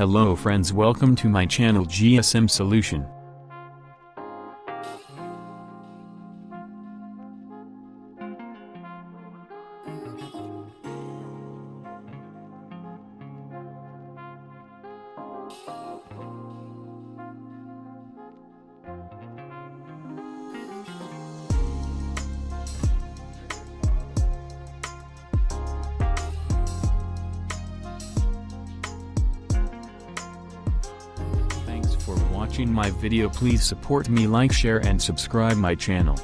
Hello friends, welcome to my channel GSM Solution. Thanks for watching my video. Please support me, like, share and subscribe my channel.